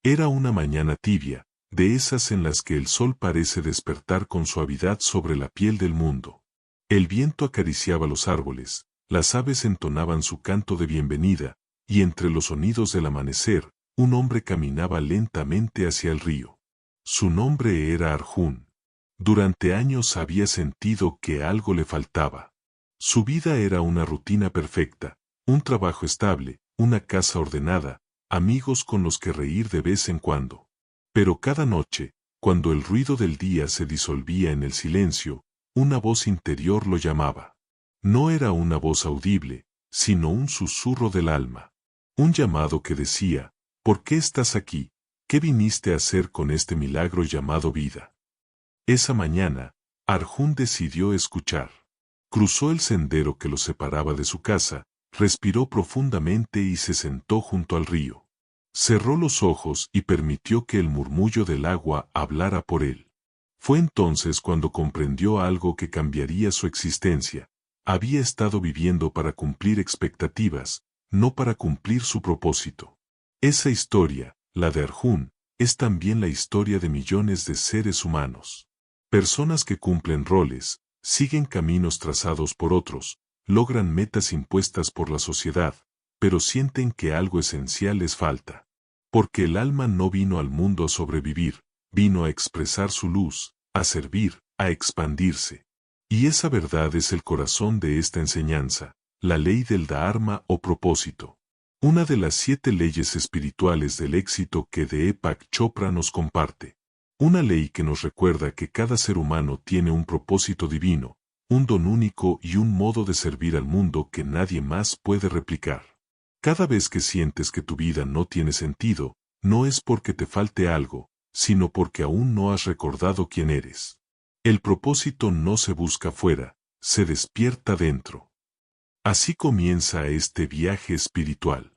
Era una mañana tibia, de esas en las que el sol parece despertar con suavidad sobre la piel del mundo. El viento acariciaba los árboles, las aves entonaban su canto de bienvenida, y entre los sonidos del amanecer, un hombre caminaba lentamente hacia el río. Su nombre era Arjún. Durante años había sentido que algo le faltaba. Su vida era una rutina perfecta, un trabajo estable, una casa ordenada, amigos con los que reír de vez en cuando. Pero cada noche, cuando el ruido del día se disolvía en el silencio, una voz interior lo llamaba. No era una voz audible, sino un susurro del alma. Un llamado que decía, ¿por qué estás aquí? ¿Qué viniste a hacer con este milagro llamado vida? Esa mañana, Arjún decidió escuchar. Cruzó el sendero que lo separaba de su casa, respiró profundamente y se sentó junto al río. Cerró los ojos y permitió que el murmullo del agua hablara por él. Fue entonces cuando comprendió algo que cambiaría su existencia. Había estado viviendo para cumplir expectativas, no para cumplir su propósito. Esa historia, la de Arjún, es también la historia de millones de seres humanos. Personas que cumplen roles, siguen caminos trazados por otros, logran metas impuestas por la sociedad, pero sienten que algo esencial les falta. Porque el alma no vino al mundo a sobrevivir, vino a expresar su luz, a servir, a expandirse. Y esa verdad es el corazón de esta enseñanza, la ley del Dharma o propósito. Una de las 7 leyes espirituales del éxito que Deepak Chopra nos comparte. Una ley que nos recuerda que cada ser humano tiene un propósito divino, un don único y un modo de servir al mundo que nadie más puede replicar. Cada vez que sientes que tu vida no tiene sentido, no es porque te falte algo, sino porque aún no has recordado quién eres. El propósito no se busca fuera, se despierta dentro. Así comienza este viaje espiritual.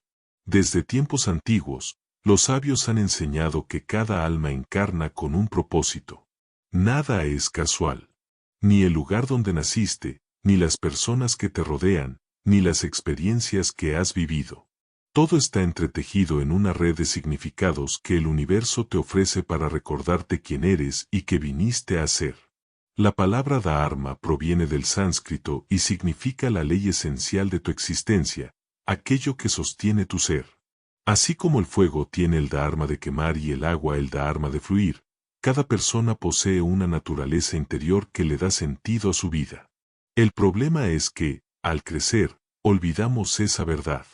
Desde tiempos antiguos, los sabios han enseñado que cada alma encarna con un propósito. Nada es casual. Ni el lugar donde naciste, ni las personas que te rodean, ni las experiencias que has vivido. Todo está entretejido en una red de significados que el universo te ofrece para recordarte quién eres y qué viniste a ser. La palabra Dharma proviene del sánscrito y significa la ley esencial de tu existencia, aquello que sostiene tu ser. Así como el fuego tiene el dharma de quemar y el agua el dharma de fluir, cada persona posee una naturaleza interior que le da sentido a su vida. El problema es que, al crecer, olvidamos esa verdad.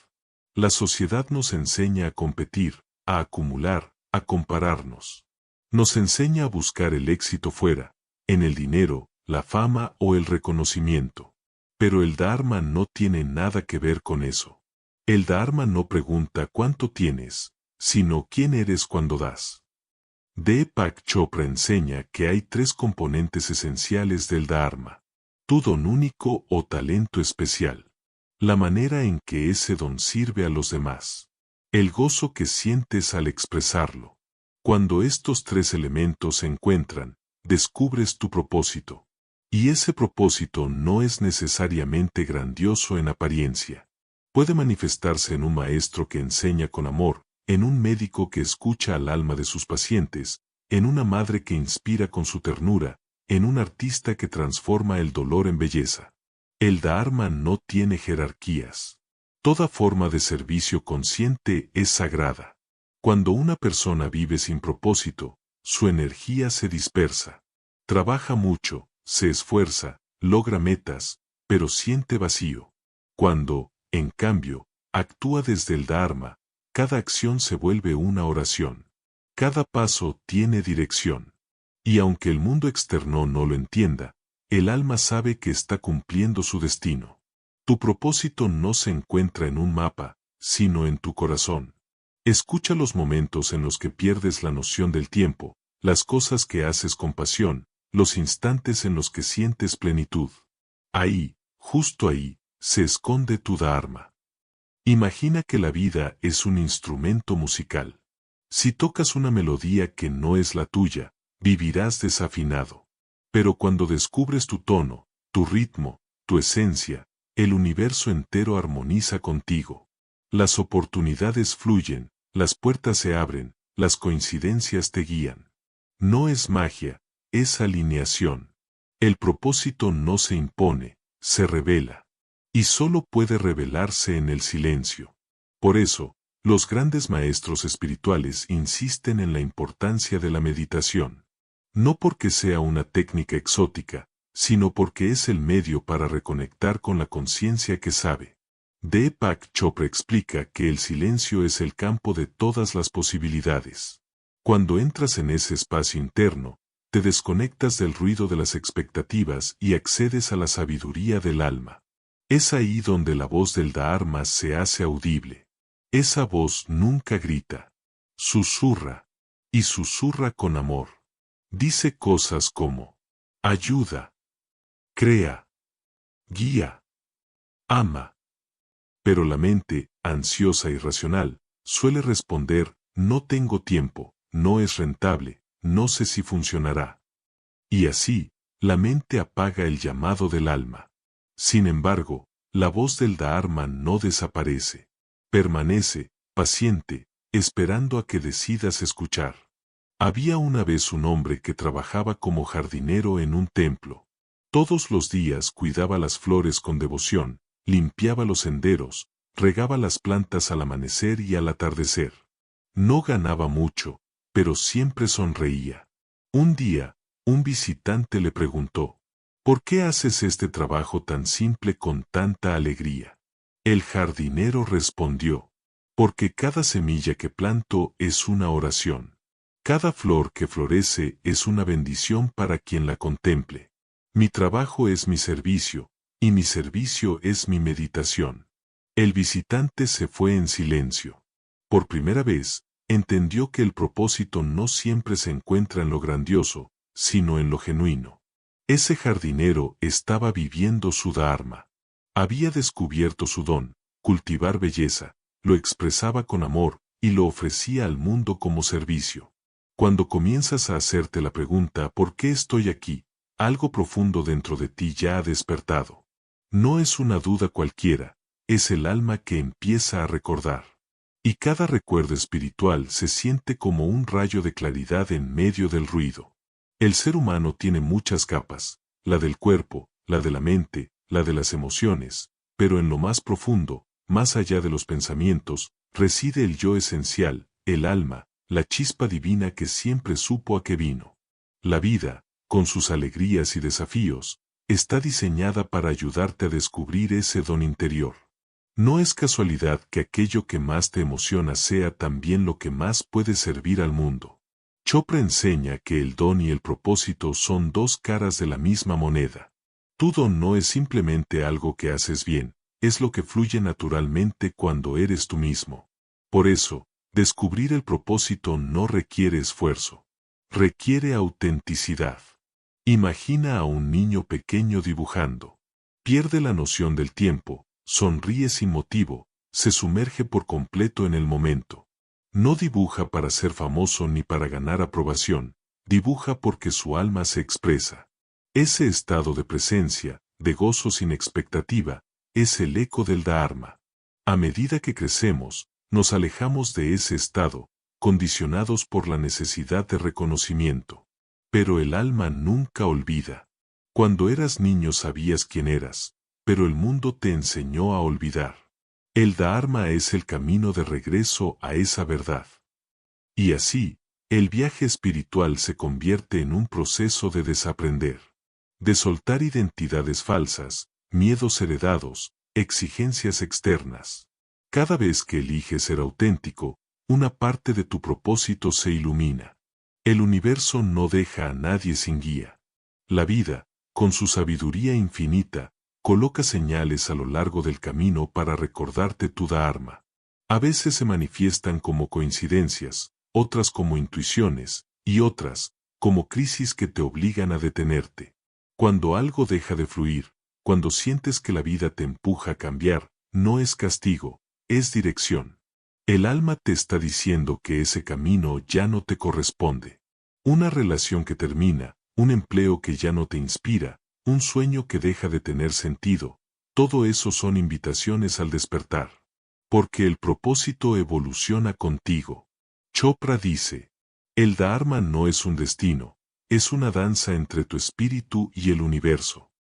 La sociedad nos enseña a competir, a acumular, a compararnos. Nos enseña a buscar el éxito fuera, en el dinero, la fama o el reconocimiento. Pero el Dharma no tiene nada que ver con eso. El Dharma no pregunta cuánto tienes, sino quién eres cuando das. Deepak Chopra enseña que hay 3 componentes esenciales del Dharma. Tu don único o talento especial. La manera en que ese don sirve a los demás. El gozo que sientes al expresarlo. Cuando estos 3 elementos se encuentran, descubres tu propósito. Y ese propósito no es necesariamente grandioso en apariencia. Puede manifestarse en un maestro que enseña con amor, en un médico que escucha al alma de sus pacientes, en una madre que inspira con su ternura, en un artista que transforma el dolor en belleza. El Dharma no tiene jerarquías. Toda forma de servicio consciente es sagrada. Cuando una persona vive sin propósito, su energía se dispersa. Trabaja mucho, se esfuerza, logra metas, pero siente vacío. Cuando, en cambio, actúa desde el Dharma, cada acción se vuelve una oración. Cada paso tiene dirección. Y aunque el mundo externo no lo entienda, el alma sabe que está cumpliendo su destino. Tu propósito no se encuentra en un mapa, sino en tu corazón. Escucha los momentos en los que pierdes la noción del tiempo, las cosas que haces con pasión, los instantes en los que sientes plenitud. Ahí, justo ahí, se esconde tu Dharma. Imagina que la vida es un instrumento musical. Si tocas una melodía que no es la tuya, vivirás desafinado. Pero cuando descubres tu tono, tu ritmo, tu esencia, el universo entero armoniza contigo. Las oportunidades fluyen, las puertas se abren, las coincidencias te guían. No es magia, es alineación. El propósito no se impone, se revela. Y solo puede revelarse en el silencio. Por eso, los grandes maestros espirituales insisten en la importancia de la meditación. No porque sea una técnica exótica, sino porque es el medio para reconectar con la conciencia que sabe. Deepak Chopra explica que el silencio es el campo de todas las posibilidades. Cuando entras en ese espacio interno, te desconectas del ruido de las expectativas y accedes a la sabiduría del alma. Es ahí donde la voz del Dharma se hace audible. Esa voz nunca grita, susurra, y susurra con amor. Dice cosas como, ayuda, crea, guía, ama. Pero la mente, ansiosa y racional, suele responder, no tengo tiempo, no es rentable, no sé si funcionará. Y así, la mente apaga el llamado del alma. Sin embargo, la voz del Dharma no desaparece. Permanece, paciente, esperando a que decidas escuchar. Había una vez un hombre que trabajaba como jardinero en un templo. Todos los días cuidaba las flores con devoción, limpiaba los senderos, regaba las plantas al amanecer y al atardecer. No ganaba mucho, pero siempre sonreía. Un día, un visitante le preguntó, ¿por qué haces este trabajo tan simple con tanta alegría? El jardinero respondió, porque cada semilla que planto es una oración. Cada flor que florece es una bendición para quien la contemple. Mi trabajo es mi servicio, y mi servicio es mi meditación. El visitante se fue en silencio. Por primera vez, entendió que el propósito no siempre se encuentra en lo grandioso, sino en lo genuino. Ese jardinero estaba viviendo su dharma. Había descubierto su don, cultivar belleza, lo expresaba con amor y lo ofrecía al mundo como servicio. Cuando comienzas a hacerte la pregunta ¿por qué estoy aquí?, algo profundo dentro de ti ya ha despertado. No es una duda cualquiera, es el alma que empieza a recordar. Y cada recuerdo espiritual se siente como un rayo de claridad en medio del ruido. El ser humano tiene muchas capas, la del cuerpo, la de la mente, la de las emociones, pero en lo más profundo, más allá de los pensamientos, reside el yo esencial, el alma, la chispa divina que siempre supo a qué vino. La vida, con sus alegrías y desafíos, está diseñada para ayudarte a descubrir ese don interior. No es casualidad que aquello que más te emociona sea también lo que más puede servir al mundo. Chopra enseña que el don y el propósito son dos caras de la misma moneda. Tu don no es simplemente algo que haces bien, es lo que fluye naturalmente cuando eres tú mismo. Por eso, descubrir el propósito no requiere esfuerzo. Requiere autenticidad. Imagina a un niño pequeño dibujando. Pierde la noción del tiempo, sonríe sin motivo, se sumerge por completo en el momento. No dibuja para ser famoso ni para ganar aprobación, dibuja porque su alma se expresa. Ese estado de presencia, de gozo sin expectativa, es el eco del Dharma. A medida que crecemos, nos alejamos de ese estado, condicionados por la necesidad de reconocimiento. Pero el alma nunca olvida. Cuando eras niño sabías quién eras, pero el mundo te enseñó a olvidar. El Dharma es el camino de regreso a esa verdad. Y así, el viaje espiritual se convierte en un proceso de desaprender. De soltar identidades falsas, miedos heredados, exigencias externas. Cada vez que eliges ser auténtico, una parte de tu propósito se ilumina. El universo no deja a nadie sin guía. La vida, con su sabiduría infinita, coloca señales a lo largo del camino para recordarte tu Dharma. A veces se manifiestan como coincidencias, otras como intuiciones, y otras, como crisis que te obligan a detenerte. Cuando algo deja de fluir, cuando sientes que la vida te empuja a cambiar, no es castigo, es dirección. El alma te está diciendo que ese camino ya no te corresponde. Una relación que termina, un empleo que ya no te inspira, un sueño que deja de tener sentido, todo eso son invitaciones al despertar. Porque el propósito evoluciona contigo. Chopra dice, el Dharma no es un destino, es una danza entre tu espíritu y el universo.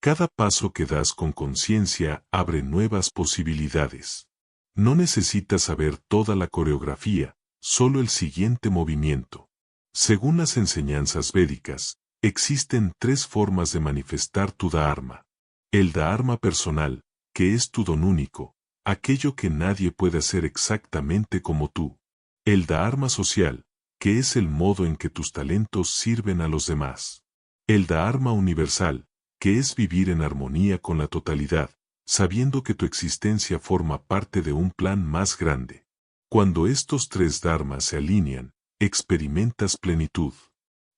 Cada paso que das con conciencia abre nuevas posibilidades. No necesitas saber toda la coreografía, solo el siguiente movimiento. Según las enseñanzas védicas, existen 3 formas de manifestar tu Dharma. El Dharma personal, que es tu don único, aquello que nadie puede hacer exactamente como tú. El Dharma social, que es el modo en que tus talentos sirven a los demás. El Dharma universal, que es vivir en armonía con la totalidad, sabiendo que tu existencia forma parte de un plan más grande. Cuando estos 3 dharmas se alinean, experimentas plenitud.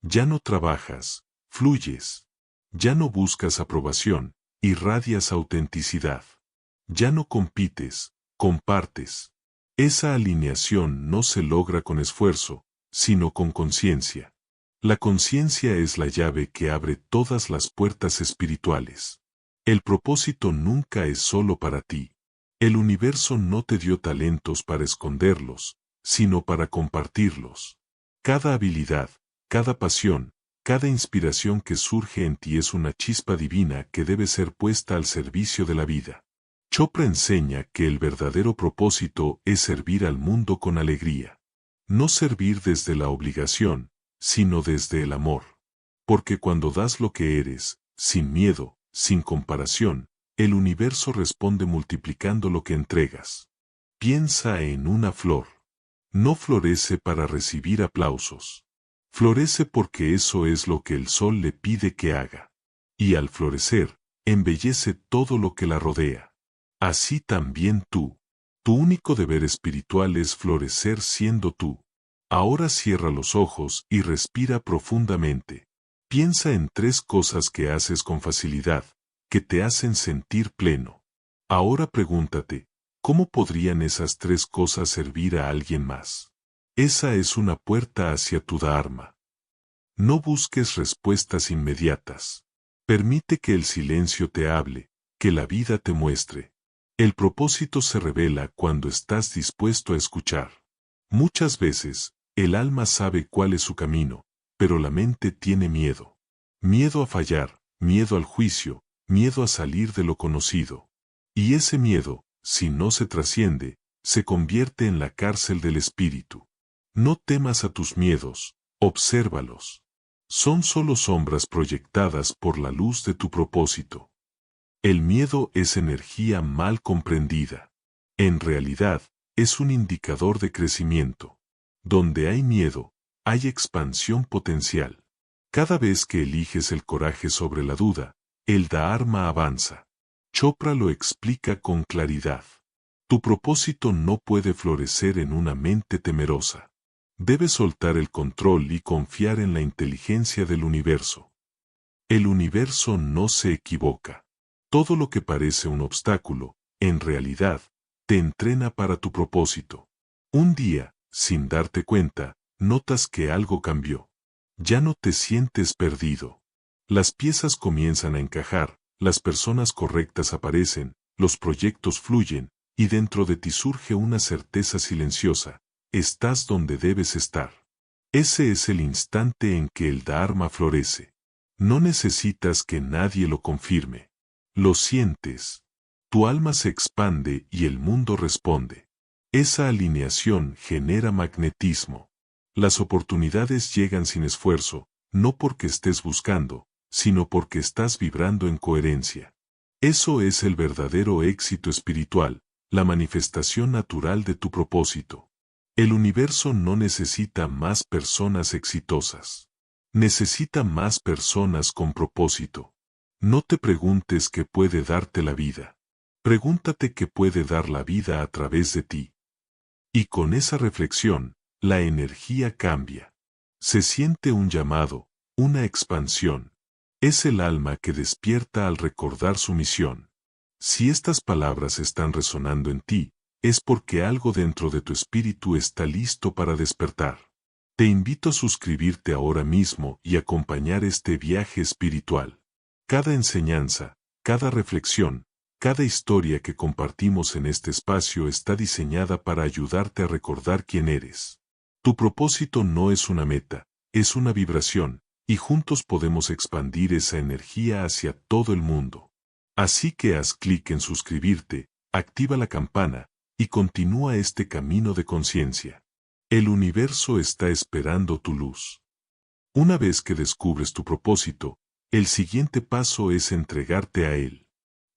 Ya no trabajas, fluyes. Ya no buscas aprobación, irradias autenticidad. Ya no compites, compartes. Esa alineación no se logra con esfuerzo, sino con conciencia. La conciencia es la llave que abre todas las puertas espirituales. El propósito nunca es solo para ti. El universo no te dio talentos para esconderlos, sino para compartirlos. Cada habilidad, cada pasión, cada inspiración que surge en ti es una chispa divina que debe ser puesta al servicio de la vida. Chopra enseña que el verdadero propósito es servir al mundo con alegría. No servir desde la obligación, sino desde el amor. Porque cuando das lo que eres, sin miedo, sin comparación, el universo responde multiplicando lo que entregas. Piensa en una flor. No florece para recibir aplausos. Florece porque eso es lo que el sol le pide que haga. Y al florecer, embellece todo lo que la rodea. Así también tú. Tu único deber espiritual es florecer siendo tú. Ahora cierra los ojos y respira profundamente. Piensa en 3 cosas que haces con facilidad, que te hacen sentir pleno. Ahora pregúntate, ¿cómo podrían esas 3 cosas servir a alguien más? Esa es una puerta hacia tu Dharma. No busques respuestas inmediatas. Permite que el silencio te hable, que la vida te muestre. El propósito se revela cuando estás dispuesto a escuchar. Muchas veces, el alma sabe cuál es su camino, pero la mente tiene miedo. Miedo a fallar, miedo al juicio, miedo a salir de lo conocido. Y ese miedo, si no se trasciende, se convierte en la cárcel del espíritu. No temas a tus miedos, obsérvalos. Son solo sombras proyectadas por la luz de tu propósito. El miedo es energía mal comprendida. En realidad, es un indicador de crecimiento. Donde hay miedo, hay expansión potencial. Cada vez que eliges el coraje sobre la duda, el Dharma avanza. Chopra lo explica con claridad. Tu propósito no puede florecer en una mente temerosa. Debes soltar el control y confiar en la inteligencia del universo. El universo no se equivoca. Todo lo que parece un obstáculo, en realidad, te entrena para tu propósito. Un día, sin darte cuenta, notas que algo cambió. Ya no te sientes perdido. Las piezas comienzan a encajar, las personas correctas aparecen, los proyectos fluyen, y dentro de ti surge una certeza silenciosa: estás donde debes estar. Ese es el instante en que el Dharma florece. No necesitas que nadie lo confirme. Lo sientes. Tu alma se expande y el mundo responde. Esa alineación genera magnetismo. Las oportunidades llegan sin esfuerzo, no porque estés buscando, sino porque estás vibrando en coherencia. Eso es el verdadero éxito espiritual, la manifestación natural de tu propósito. El universo no necesita más personas exitosas. Necesita más personas con propósito. No te preguntes qué puede darte la vida. Pregúntate qué puede dar la vida a través de ti. Y con esa reflexión, la energía cambia. Se siente un llamado, una expansión. Es el alma que despierta al recordar su misión. Si estas palabras están resonando en ti, es porque algo dentro de tu espíritu está listo para despertar. Te invito a suscribirte ahora mismo y acompañar este viaje espiritual. Cada enseñanza, cada reflexión, cada historia que compartimos en este espacio está diseñada para ayudarte a recordar quién eres. Tu propósito no es una meta, es una vibración, y juntos podemos expandir esa energía hacia todo el mundo. Así que haz clic en suscribirte, activa la campana, y continúa este camino de conciencia. El universo está esperando tu luz. Una vez que descubres tu propósito, el siguiente paso es entregarte a él.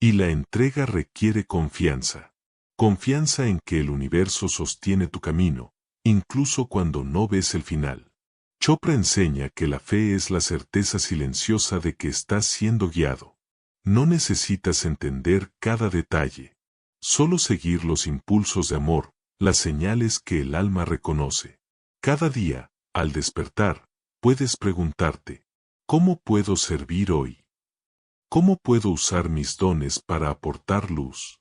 Y la entrega requiere confianza. Confianza en que el universo sostiene tu camino, incluso cuando no ves el final. Chopra enseña que la fe es la certeza silenciosa de que estás siendo guiado. No necesitas entender cada detalle. Solo seguir los impulsos de amor, las señales que el alma reconoce. Cada día, al despertar, puedes preguntarte, ¿cómo puedo servir hoy? ¿Cómo puedo usar mis dones para aportar luz?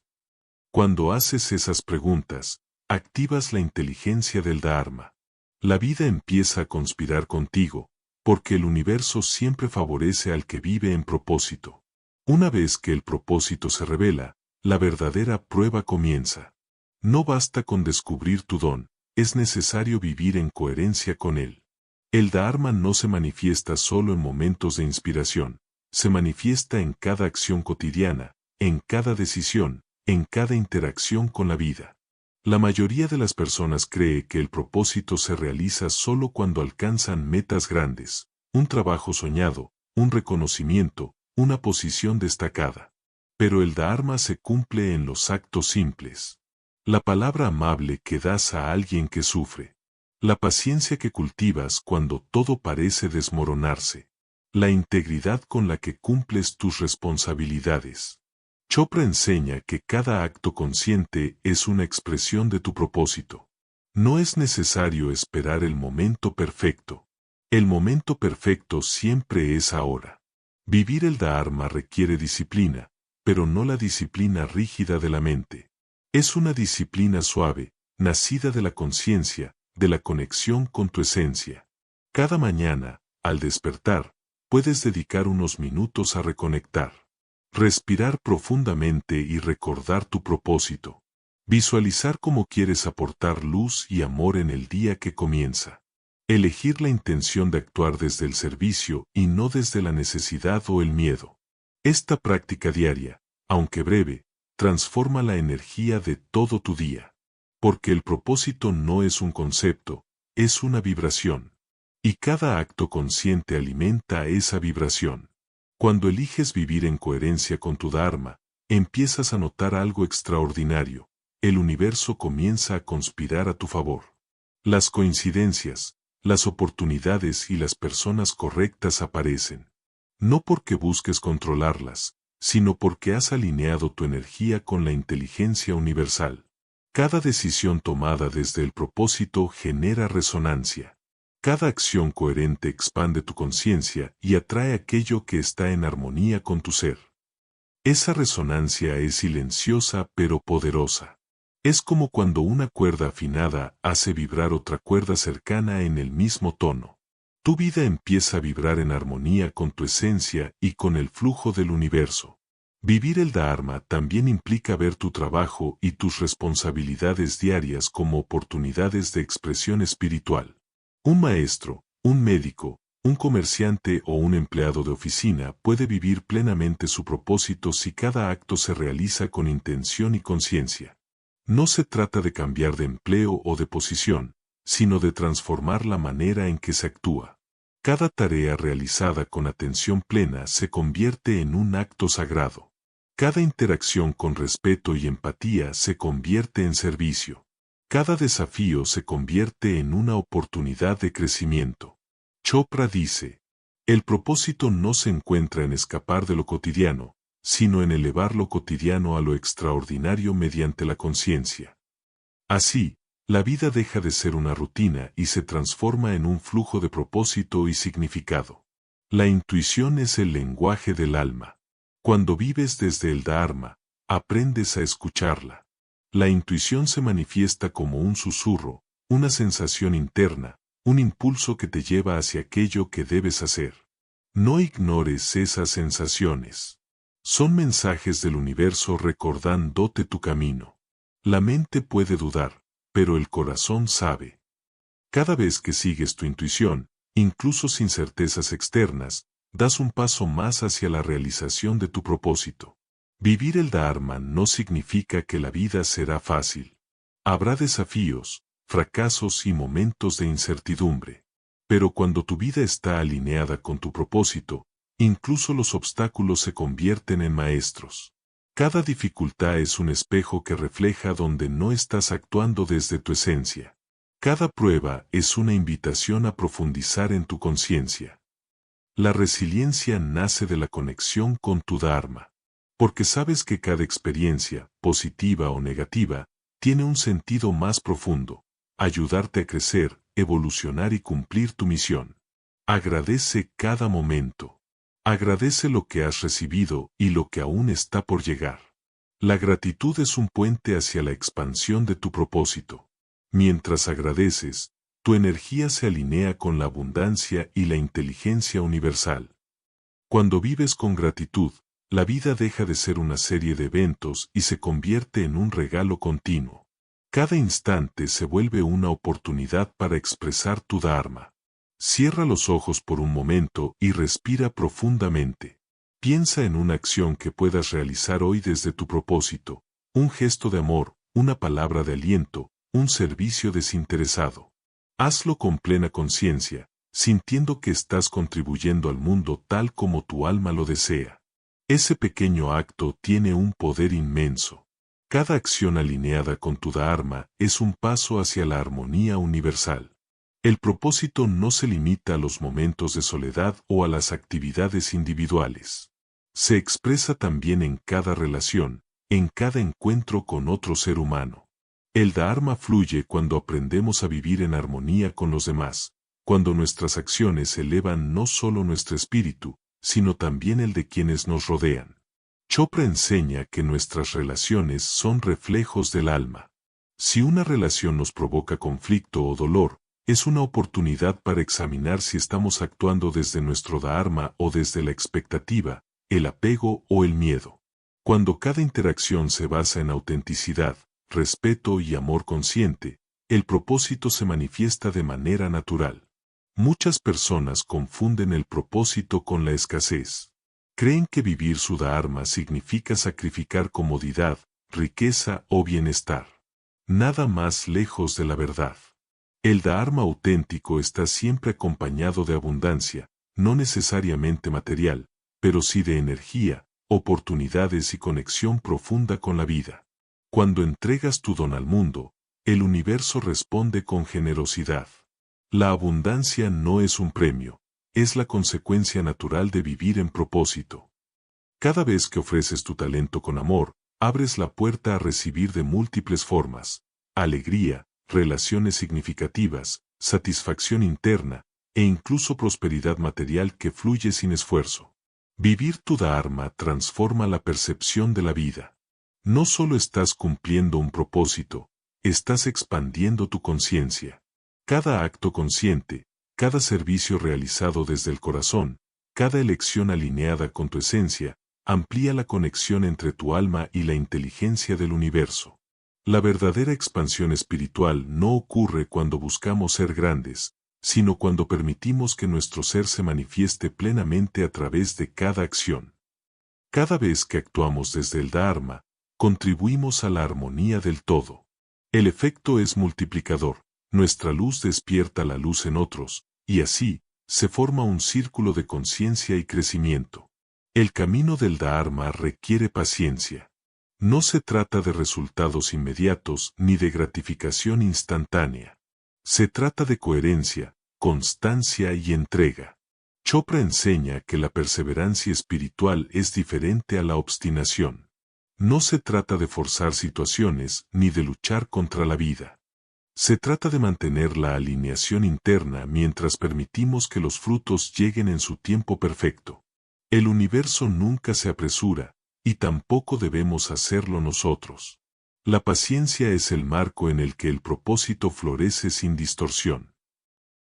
Cuando haces esas preguntas, activas la inteligencia del Dharma. La vida empieza a conspirar contigo, porque el universo siempre favorece al que vive en propósito. Una vez que el propósito se revela, la verdadera prueba comienza. No basta con descubrir tu don, es necesario vivir en coherencia con él. El Dharma no se manifiesta solo en momentos de inspiración, se manifiesta en cada acción cotidiana, en cada decisión, en cada interacción con la vida. La mayoría de las personas cree que el propósito se realiza solo cuando alcanzan metas grandes, un trabajo soñado, un reconocimiento, una posición destacada. Pero el Dharma se cumple en los actos simples. La palabra amable que das a alguien que sufre. La paciencia que cultivas cuando todo parece desmoronarse. La integridad con la que cumples tus responsabilidades. Chopra enseña que cada acto consciente es una expresión de tu propósito. No es necesario esperar el momento perfecto. El momento perfecto siempre es ahora. Vivir el Dharma requiere disciplina, pero no la disciplina rígida de la mente. Es una disciplina suave, nacida de la conciencia, de la conexión con tu esencia. Cada mañana, al despertar, puedes dedicar unos minutos a reconectar. Respirar profundamente y recordar tu propósito. Visualizar cómo quieres aportar luz y amor en el día que comienza. Elegir la intención de actuar desde el servicio y no desde la necesidad o el miedo. Esta práctica diaria, aunque breve, transforma la energía de todo tu día. Porque el propósito no es un concepto, es una vibración. Y cada acto consciente alimenta esa vibración. Cuando eliges vivir en coherencia con tu Dharma, empiezas a notar algo extraordinario. El universo comienza a conspirar a tu favor. Las coincidencias, las oportunidades y las personas correctas aparecen. No porque busques controlarlas, sino porque has alineado tu energía con la inteligencia universal. Cada decisión tomada desde el propósito genera resonancia. Cada acción coherente expande tu conciencia y atrae aquello que está en armonía con tu ser. Esa resonancia es silenciosa pero poderosa. Es como cuando una cuerda afinada hace vibrar otra cuerda cercana en el mismo tono. Tu vida empieza a vibrar en armonía con tu esencia y con el flujo del universo. Vivir el Dharma también implica ver tu trabajo y tus responsabilidades diarias como oportunidades de expresión espiritual. Un maestro, un médico, un comerciante o un empleado de oficina puede vivir plenamente su propósito si cada acto se realiza con intención y conciencia. No se trata de cambiar de empleo o de posición, sino de transformar la manera en que se actúa. Cada tarea realizada con atención plena se convierte en un acto sagrado. Cada interacción con respeto y empatía se convierte en servicio. Cada desafío se convierte en una oportunidad de crecimiento. Chopra dice, el propósito no se encuentra en escapar de lo cotidiano, sino en elevar lo cotidiano a lo extraordinario mediante la conciencia. Así, la vida deja de ser una rutina y se transforma en un flujo de propósito y significado. La intuición es el lenguaje del alma. Cuando vives desde el Dharma, aprendes a escucharla. La intuición se manifiesta como un susurro, una sensación interna, un impulso que te lleva hacia aquello que debes hacer. No ignores esas sensaciones. Son mensajes del universo recordándote tu camino. La mente puede dudar, pero el corazón sabe. Cada vez que sigues tu intuición, incluso sin certezas externas, das un paso más hacia la realización de tu propósito. Vivir el Dharma no significa que la vida será fácil. Habrá desafíos, fracasos y momentos de incertidumbre. Pero cuando tu vida está alineada con tu propósito, incluso los obstáculos se convierten en maestros. Cada dificultad es un espejo que refleja donde no estás actuando desde tu esencia. Cada prueba es una invitación a profundizar en tu conciencia. La resiliencia nace de la conexión con tu Dharma, porque sabes que cada experiencia, positiva o negativa, tiene un sentido más profundo, ayudarte a crecer, evolucionar y cumplir tu misión. Agradece cada momento. Agradece lo que has recibido y lo que aún está por llegar. La gratitud es un puente hacia la expansión de tu propósito. Mientras agradeces, tu energía se alinea con la abundancia y la inteligencia universal. Cuando vives con gratitud, la vida deja de ser una serie de eventos y se convierte en un regalo continuo. Cada instante se vuelve una oportunidad para expresar tu Dharma. Cierra los ojos por un momento y respira profundamente. Piensa en una acción que puedas realizar hoy desde tu propósito, un gesto de amor, una palabra de aliento, un servicio desinteresado. Hazlo con plena conciencia, sintiendo que estás contribuyendo al mundo tal como tu alma lo desea. Ese pequeño acto tiene un poder inmenso. Cada acción alineada con tu Dharma es un paso hacia la armonía universal. El propósito no se limita a los momentos de soledad o a las actividades individuales. Se expresa también en cada relación, en cada encuentro con otro ser humano. El Dharma fluye cuando aprendemos a vivir en armonía con los demás, cuando nuestras acciones elevan no solo nuestro espíritu, sino también el de quienes nos rodean. Chopra enseña que nuestras relaciones son reflejos del alma. Si una relación nos provoca conflicto o dolor, es una oportunidad para examinar si estamos actuando desde nuestro Dharma o desde la expectativa, el apego o el miedo. Cuando cada interacción se basa en autenticidad, respeto y amor consciente, el propósito se manifiesta de manera natural. Muchas personas confunden el propósito con la escasez. Creen que vivir su Dharma significa sacrificar comodidad, riqueza o bienestar. Nada más lejos de la verdad. El Dharma auténtico está siempre acompañado de abundancia, no necesariamente material, pero sí de energía, oportunidades y conexión profunda con la vida. Cuando entregas tu don al mundo, el universo responde con generosidad. La abundancia no es un premio, es la consecuencia natural de vivir en propósito. Cada vez que ofreces tu talento con amor, abres la puerta a recibir de múltiples formas: alegría, relaciones significativas, satisfacción interna, e incluso prosperidad material que fluye sin esfuerzo. Vivir tu Dharma transforma la percepción de la vida. No solo estás cumpliendo un propósito, estás expandiendo tu conciencia. Cada acto consciente, cada servicio realizado desde el corazón, cada elección alineada con tu esencia, amplía la conexión entre tu alma y la inteligencia del universo. La verdadera expansión espiritual no ocurre cuando buscamos ser grandes, sino cuando permitimos que nuestro ser se manifieste plenamente a través de cada acción. Cada vez que actuamos desde el Dharma, contribuimos a la armonía del todo. El efecto es multiplicador, nuestra luz despierta la luz en otros, y así, se forma un círculo de conciencia y crecimiento. El camino del Dharma requiere paciencia. No se trata de resultados inmediatos ni de gratificación instantánea. Se trata de coherencia, constancia y entrega. Chopra enseña que la perseverancia espiritual es diferente a la obstinación. No se trata de forzar situaciones ni de luchar contra la vida. Se trata de mantener la alineación interna mientras permitimos que los frutos lleguen en su tiempo perfecto. El universo nunca se apresura, y tampoco debemos hacerlo nosotros. La paciencia es el marco en el que el propósito florece sin distorsión.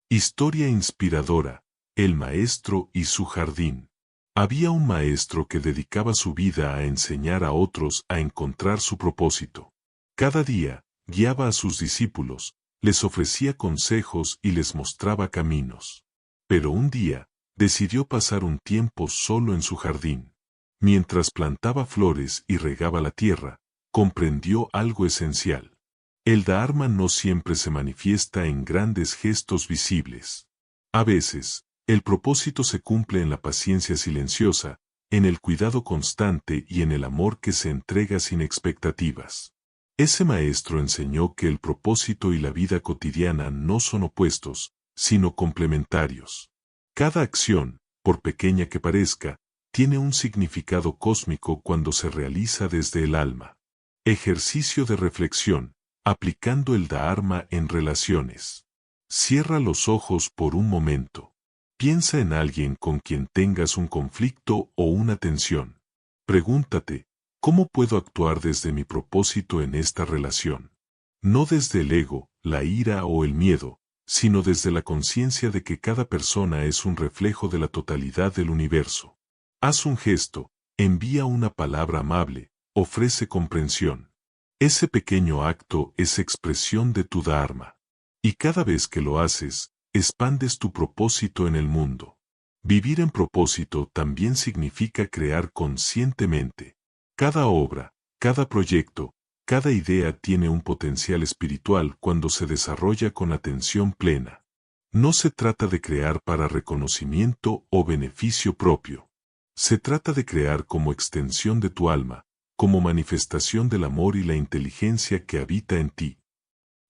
Historia inspiradora: el maestro y su jardín. Había un maestro que dedicaba su vida a enseñar a otros a encontrar su propósito. Cada día, guiaba a sus discípulos, les ofrecía consejos y les mostraba caminos. Pero un día, decidió pasar un tiempo solo en su jardín. Mientras plantaba flores y regaba la tierra, comprendió algo esencial. El Dharma no siempre se manifiesta en grandes gestos visibles. A veces, el propósito se cumple en la paciencia silenciosa, en el cuidado constante y en el amor que se entrega sin expectativas. Ese maestro enseñó que el propósito y la vida cotidiana no son opuestos, sino complementarios. Cada acción, por pequeña que parezca, tiene un significado cósmico cuando se realiza desde el alma. Ejercicio de reflexión, aplicando el Dharma en relaciones. Cierra los ojos por un momento. Piensa en alguien con quien tengas un conflicto o una tensión. Pregúntate, ¿cómo puedo actuar desde mi propósito en esta relación? No desde el ego, la ira o el miedo, sino desde la conciencia de que cada persona es un reflejo de la totalidad del universo. Haz un gesto, envía una palabra amable, ofrece comprensión. Ese pequeño acto es expresión de tu Dharma. Y cada vez que lo haces, expandes tu propósito en el mundo. Vivir en propósito también significa crear conscientemente. Cada obra, cada proyecto, cada idea tiene un potencial espiritual cuando se desarrolla con atención plena. No se trata de crear para reconocimiento o beneficio propio. Se trata de crear como extensión de tu alma, como manifestación del amor y la inteligencia que habita en ti.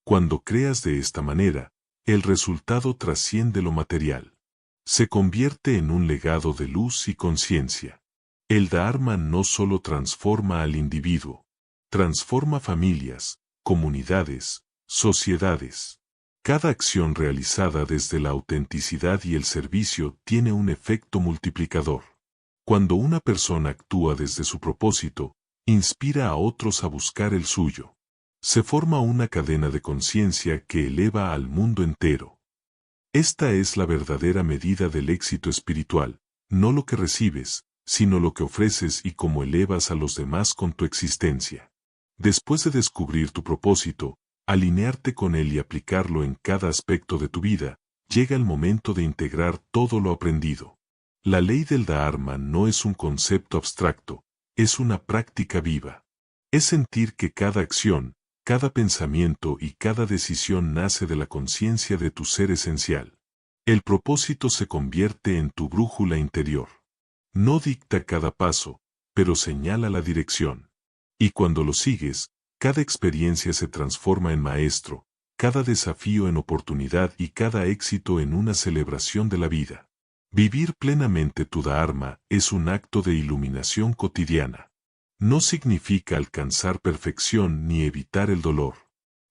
Cuando creas de esta manera, el resultado trasciende lo material. Se convierte en un legado de luz y conciencia. El Dharma no solo transforma al individuo, transforma familias, comunidades, sociedades. Cada acción realizada desde la autenticidad y el servicio tiene un efecto multiplicador. Cuando una persona actúa desde su propósito, inspira a otros a buscar el suyo. Se forma una cadena de conciencia que eleva al mundo entero. Esta es la verdadera medida del éxito espiritual, no lo que recibes, sino lo que ofreces y cómo elevas a los demás con tu existencia. Después de descubrir tu propósito, alinearte con él y aplicarlo en cada aspecto de tu vida, llega el momento de integrar todo lo aprendido. La ley del Dharma no es un concepto abstracto, es una práctica viva. Es sentir que cada acción, cada pensamiento y cada decisión nace de la conciencia de tu ser esencial. El propósito se convierte en tu brújula interior. No dicta cada paso, pero señala la dirección. Y cuando lo sigues, cada experiencia se transforma en maestro, cada desafío en oportunidad y cada éxito en una celebración de la vida. Vivir plenamente tu Dharma es un acto de iluminación cotidiana. No significa alcanzar perfección ni evitar el dolor.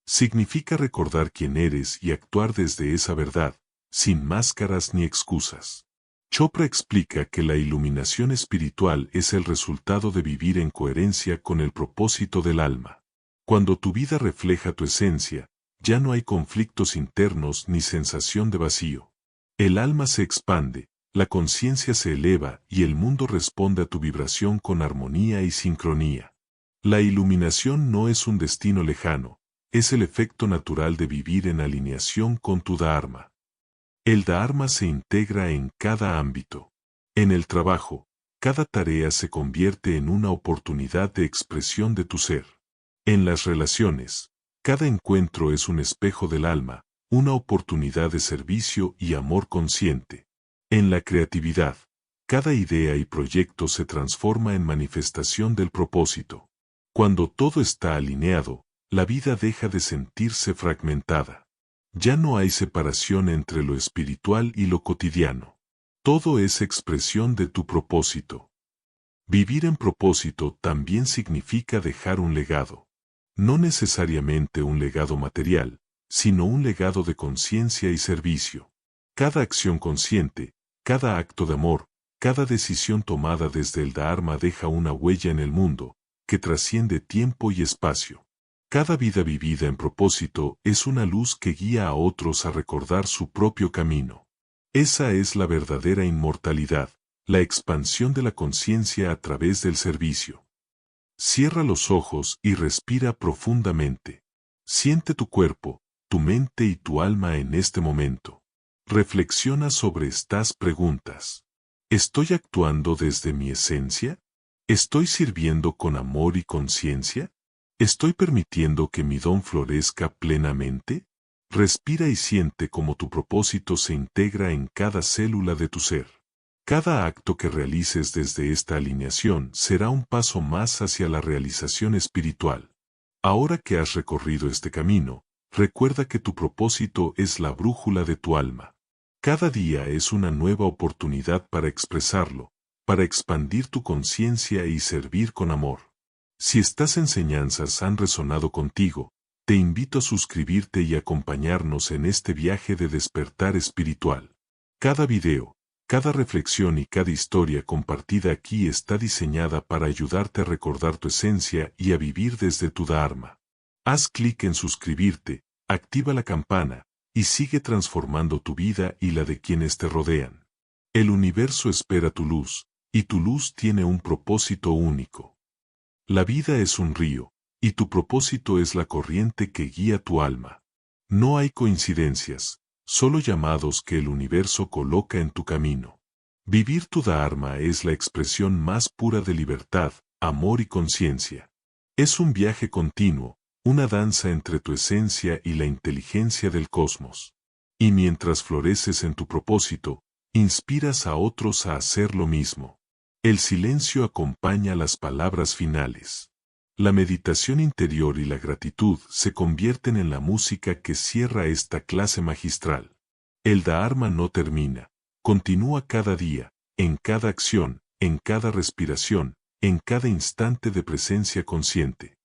Significa recordar quién eres y actuar desde esa verdad, sin máscaras ni excusas. Chopra explica que la iluminación espiritual es el resultado de vivir en coherencia con el propósito del alma. Cuando tu vida refleja tu esencia, ya no hay conflictos internos ni sensación de vacío. El alma se expande, la conciencia se eleva y el mundo responde a tu vibración con armonía y sincronía. La iluminación no es un destino lejano, es el efecto natural de vivir en alineación con tu Dharma. El Dharma se integra en cada ámbito. En el trabajo, cada tarea se convierte en una oportunidad de expresión de tu ser. En las relaciones, cada encuentro es un espejo del alma, una oportunidad de servicio y amor consciente. En la creatividad, cada idea y proyecto se transforma en manifestación del propósito. Cuando todo está alineado, la vida deja de sentirse fragmentada. Ya no hay separación entre lo espiritual y lo cotidiano. Todo es expresión de tu propósito. Vivir en propósito también significa dejar un legado. No necesariamente un legado material, sino un legado de conciencia y servicio. Cada acción consciente, cada acto de amor, cada decisión tomada desde el Dharma deja una huella en el mundo, que trasciende tiempo y espacio. Cada vida vivida en propósito es una luz que guía a otros a recordar su propio camino. Esa es la verdadera inmortalidad, la expansión de la conciencia a través del servicio. Cierra los ojos y respira profundamente. Siente tu cuerpo, tu mente y tu alma en este momento. Reflexiona sobre estas preguntas. ¿Estoy actuando desde mi esencia? ¿Estoy sirviendo con amor y conciencia? ¿Estoy permitiendo que mi don florezca plenamente? Respira y siente cómo tu propósito se integra en cada célula de tu ser. Cada acto que realices desde esta alineación será un paso más hacia la realización espiritual. Ahora que has recorrido este camino, recuerda que tu propósito es la brújula de tu alma. Cada día es una nueva oportunidad para expresarlo, para expandir tu conciencia y servir con amor. Si estas enseñanzas han resonado contigo, te invito a suscribirte y acompañarnos en este viaje de despertar espiritual. Cada video, cada reflexión y cada historia compartida aquí está diseñada para ayudarte a recordar tu esencia y a vivir desde tu Dharma. Haz clic en suscribirte, activa la campana, y sigue transformando tu vida y la de quienes te rodean. El universo espera tu luz, y tu luz tiene un propósito único. La vida es un río, y tu propósito es la corriente que guía tu alma. No hay coincidencias, solo llamados que el universo coloca en tu camino. Vivir tu Dharma es la expresión más pura de libertad, amor y conciencia. Es un viaje continuo, una danza entre tu esencia y la inteligencia del cosmos. Y mientras floreces en tu propósito, inspiras a otros a hacer lo mismo. El silencio acompaña las palabras finales. La meditación interior y la gratitud se convierten en la música que cierra esta clase magistral. El Dharma no termina, continúa cada día, en cada acción, en cada respiración, en cada instante de presencia consciente.